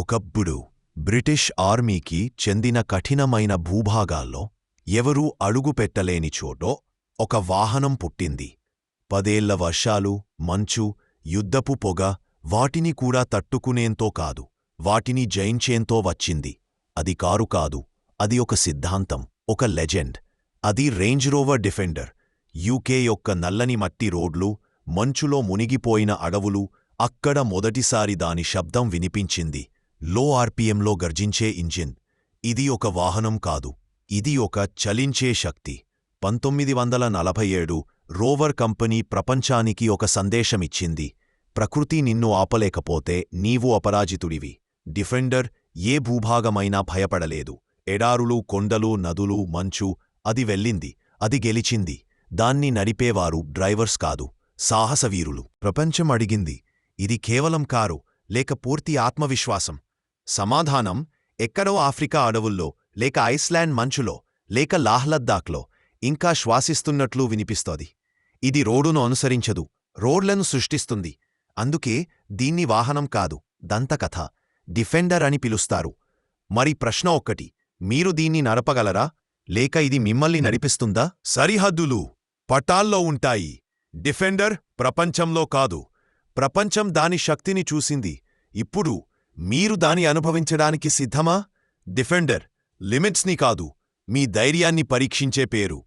ఒకప్పుడు బ్రిటిష్ ఆర్మీకి చెందిన కఠినమైన భూభాగాల్లో ఎవరూ అడుగుపెట్టలేని చోటో ఒక వాహనం పుట్టింది. 10 ఏళ్ల వర్షాలు, మంచు, యుద్ధపు పొగ వాటిని కూడా తట్టుకునేంతో కాదు, వాటిని జయించేంతో వచ్చింది. అది కారు కాదు, అది ఒక సిద్ధాంతం, ఒక లెజెండ్. అది రేంజ్ రోవర్ డిఫెండర్. యూకే యొక్క నల్లని మట్టి రోడ్లు, మంచులో మునిగిపోయిన అడవులు, అక్కడ మొదటిసారి దాని శబ్దం వినిపించింది. లో ఆర్పిఎంలో గర్జించే ఇంజిన్. ఇది ఒక వాహనం కాదు, ఇది ఒక చలించే శక్తి. 1947 రోవర్ కంపెనీ ప్రపంచానికి ఒక సందేశమిచ్చింది: ప్రకృతి నిన్ను ఆపలేకపోతే నీవు అపరాజితుడివి. డిఫెండర్ ఏ భూభాగమైనా భయపడలేదు. ఎడారులు, కొండలు, నదులు, మంచు, అది వెళ్ళింది, అది గెలిచింది. దాన్ని నడిపేవారు డ్రైవర్స్ కాదు, సాహసవీరులు. ప్రపంచం అడిగింది, ఇది కేవలం కారు లేక పూర్తి ఆత్మవిశ్వాసం? సమాధానం, ఎక్కడో ఆఫ్రికా అడవుల్లో, లేక ఐస్లాండ్ మంచులో, లేక లాహ్లద్దాఖ్లో ఇంకా శ్వాసిస్తున్నట్లు వినిపిస్తోంది. ఇది రోడ్డును అనుసరించదు, రోడ్లను సృష్టిస్తుంది. అందుకే దీన్ని వాహనం కాదు, దంతకథ, డిఫెండర్ అని పిలుస్తారు. మరి ప్రశ్న ఒక్కటి: మీరు దీన్ని నడపగలరా, లేక ఇది మిమ్మల్ని నడిపిస్తుందా? సరిహద్దులు పటాల్లో ఉంటాయి. డిఫెండర్ ప్రపంచంలో కాదు, ప్రపంచం దాని శక్తిని చూసింది. ఇప్పుడు మీరు దాని అనుభవించడానికి సిద్ధమా? డిఫెండర్ లిమిట్స్ని కాదు, మీ ధైర్యాన్ని పరీక్షించే పేరు.